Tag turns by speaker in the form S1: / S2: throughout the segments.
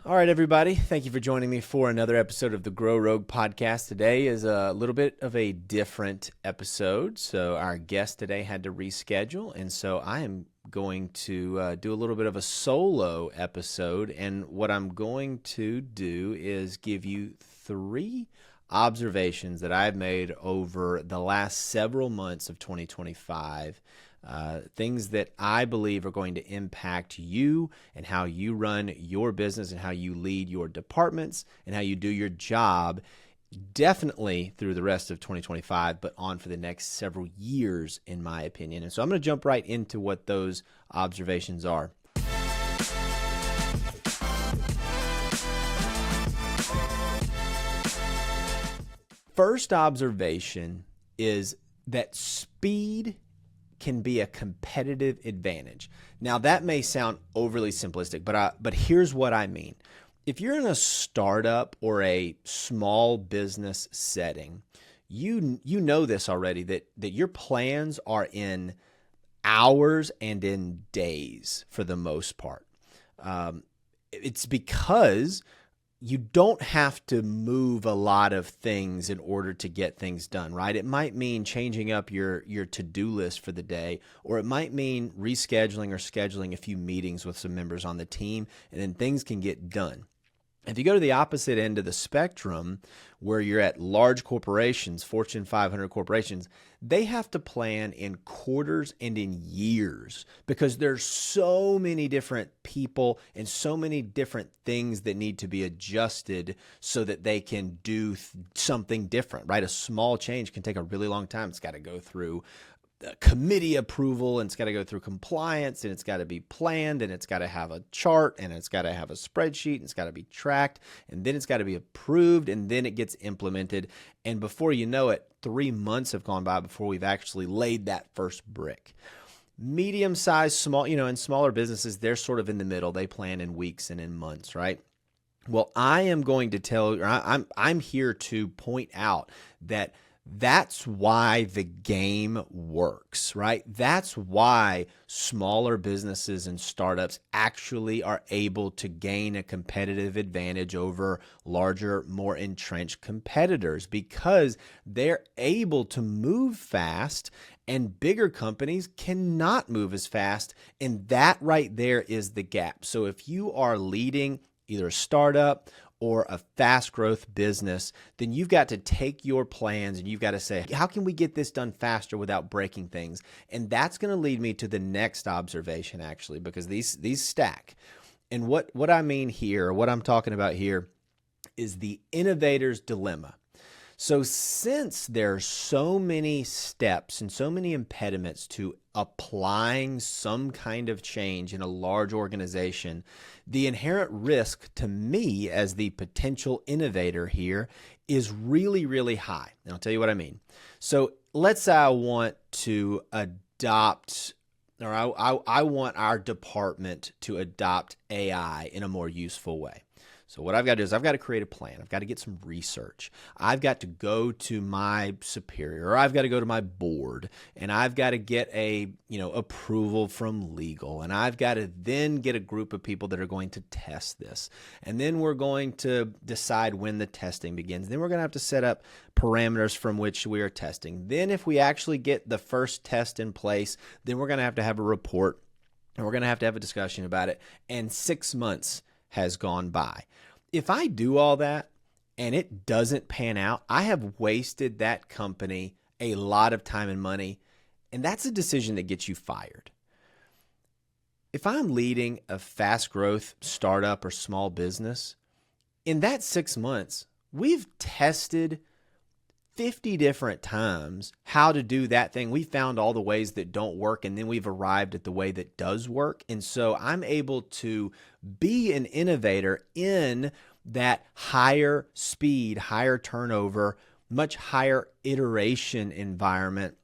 S1: All right, everybody. Thank you for joining me for another episode of the Grow Rogue podcast. Today is a little bit of a different episode. So our guest today had to reschedule, and so I am going to do a little bit of a solo episode. And what I'm going to do is give you 3 observations that I've made over the last several months of 2025. Things that I believe are going to impact you and how you run your business and how you lead your departments and how you do your job, definitely through the rest of 2025, but on for the next several years, in my opinion. And so I'm going to jump right into what those observations are. First observation is that speed can be a competitive advantage. Now, that may sound overly simplistic, but here's what I mean. If you're in a startup or a small business setting, you know this already, that your plans are in hours and in days for the most part. It's because you don't have to move a lot of things in order to get things done, right? It might mean changing up your to-do list for the day, or it might mean rescheduling or scheduling a few meetings with some members on the team, and then things can get done. If you go to the opposite end of the spectrum, where you're at large corporations, Fortune 500 corporations, they have to plan in quarters and in years because there's so many different people and so many different things that need to be adjusted so that they can do something different, right? A small change can take a really long time. It's got to go through committee approval, and it's got to go through compliance, and it's got to be planned, and it's got to have a chart, and it's got to have a spreadsheet, and it's got to be tracked, and then it's got to be approved, and then it gets implemented. And before you know it, 3 months have gone by before we've actually laid that first brick. Medium-sized, small, in smaller businesses, they're sort of in the middle. They plan in weeks and in months, right? Well, I am going to tell you, I'm here to point out that that's why the game works, right? That's why smaller businesses and startups actually are able to gain a competitive advantage over larger, more entrenched competitors, because they're able to move fast and bigger companies cannot move as fast. And that right there is the gap. So if you are leading either a startup or a fast growth business, then you've got to take your plans and you've got to say, how can we get this done faster without breaking things? And that's going to lead me to the next observation, actually, because these stack. And what I mean here, what I'm talking about here, is the innovator's dilemma. So since there are so many steps and so many impediments to applying some kind of change in a large organization, the inherent risk to me as the potential innovator here is really, really high. And I'll tell you what I mean. So let's say I want to adopt, or I want our department to adopt AI in a more useful way. So what I've got to do is I've got to create a plan. I've got to get some research. I've got to go to my superior, or I've got to go to my board, and I've got to get a, approval from legal. And I've got to then get a group of people that are going to test this. And then we're going to decide when the testing begins. Then we're going to have to set up parameters from which we are testing. Then if we actually get the first test in place, then we're going to have a report, and we're going to have a discussion about it. And 6 months has gone by. If I do all that and it doesn't pan out, I have wasted that company a lot of time and money, and that's a decision that gets you fired. If I'm leading a fast growth startup or small business, in that 6 months, we've tested 50 different times how to do that thing. We found all the ways that don't work, and then we've arrived at the way that does work. And so I'm able to be an innovator in that higher speed, higher turnover, much higher iteration environment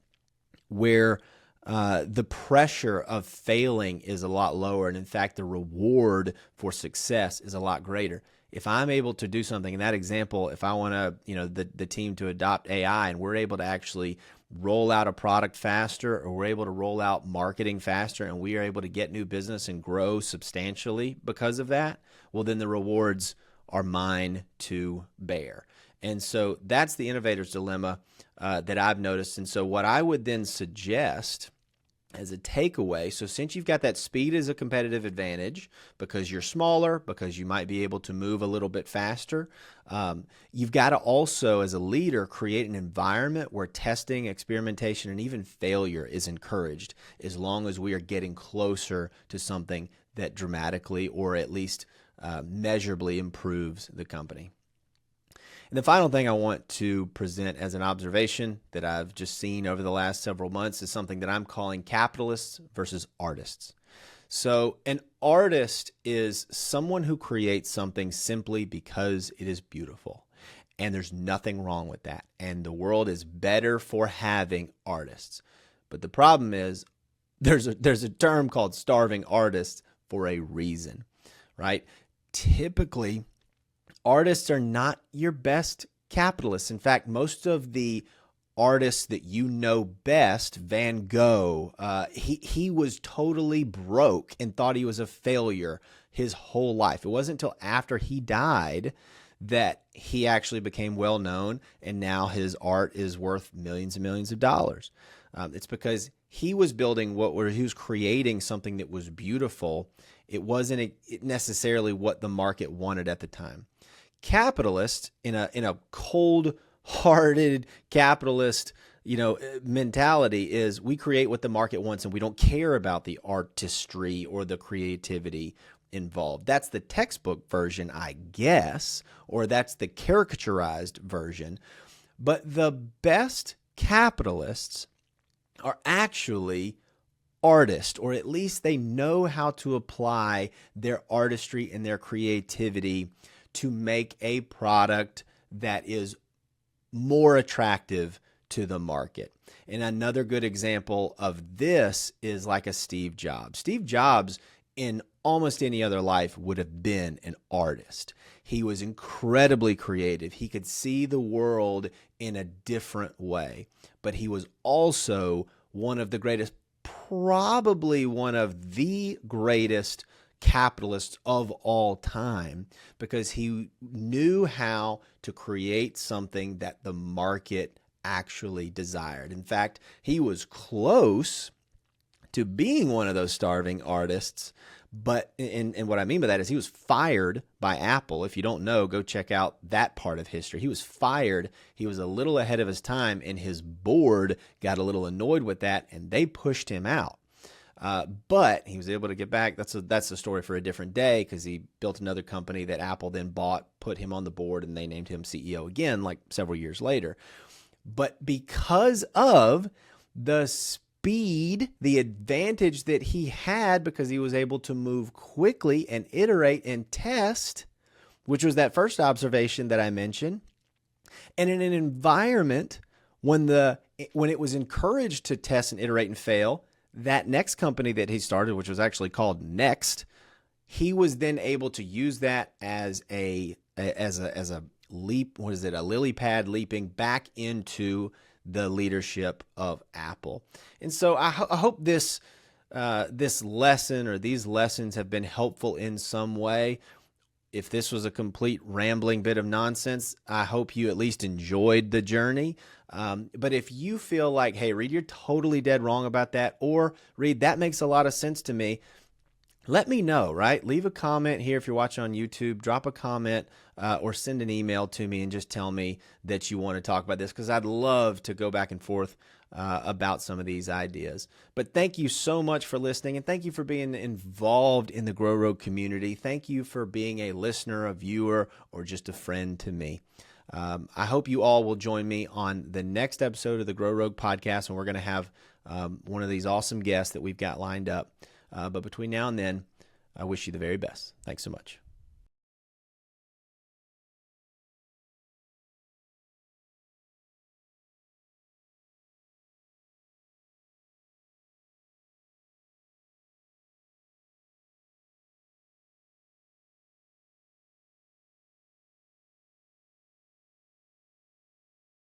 S1: where the pressure of failing is a lot lower. And in fact, the reward for success is a lot greater. If I'm able to do something in that example, if I want to, the team to adopt AI and we're able to actually roll out a product faster, or we're able to roll out marketing faster, and we are able to get new business and grow substantially because of that, well, then the rewards are mine to bear. And so that's the innovator's dilemma that I've noticed. And so what I would then suggest as a takeaway, so since you've got that speed as a competitive advantage because you're smaller, because you might be able to move a little bit faster, you've got to also, as a leader, create an environment where testing, experimentation, and even failure is encouraged, as long as we are getting closer to something that dramatically or at least measurably improves the company. And the final thing I want to present as an observation that I've just seen over the last several months is something that I'm calling capitalists versus artists. So an artist is someone who creates something simply because it is beautiful. And there's nothing wrong with that. And the world is better for having artists. But the problem is there's a term called starving artists for a reason, right? Typically, artists are not your best capitalists. In fact, most of the artists that you know best, Van Gogh, he was totally broke and thought he was a failure his whole life. It wasn't until after he died that he actually became well known, and now his art is worth millions and millions of dollars. It's because he was building he was creating something that was beautiful. It wasn't necessarily what the market wanted at the time. Capitalists in a cold-hearted capitalist, mentality is we create what the market wants and we don't care about the artistry or the creativity involved. That's the textbook version, I guess, or that's the caricaturized version. But the best capitalists are actually artists, or at least they know how to apply their artistry and their creativity to make a product that is more attractive to the market. And another good example of this is like a Steve Jobs. Steve Jobs, in almost any other life, would have been an artist. He was incredibly creative. He could see the world in a different way. But he was also one of the greatest, probably one of the greatest capitalists of all time, because he knew how to create something that the market actually desired. In fact, he was close to being one of those starving artists, but and what I mean by that is he was fired by Apple. If you don't know, go check out that part of history. He was fired. He was a little ahead of his time, and his board got a little annoyed with that, and they pushed him out. But he was able to get back. That's a story for a different day, because he built another company that Apple then bought, put him on the board, and they named him CEO again like several years later. But because of the speed, the advantage that he had, because he was able to move quickly and iterate and test, which was that first observation that I mentioned, and in an environment when it was encouraged to test and iterate and fail, that next company that he started, which was actually called Next, he was then able to use that as a leap. What is it? A lily pad leaping back into the leadership of Apple. And so I hope this lesson, or these lessons, have been helpful in some way. If this was a complete rambling bit of nonsense, I hope you at least enjoyed the journey. But if you feel like, hey, Reade, you're totally dead wrong about that, or Reade, that makes a lot of sense to me, let me know, right? Leave a comment here if you're watching on YouTube. Drop a comment or send an email to me and just tell me that you want to talk about this, because I'd love to go back and forth about some of these ideas. But thank you so much for listening, and thank you for being involved in the Grow Rogue community. Thank you for being a listener, a viewer, or just a friend to me. I hope you all will join me on the next episode of the Grow Rogue podcast, and we're going to have one of these awesome guests that we've got lined up. But between now and then, I wish you the very best. Thanks so much.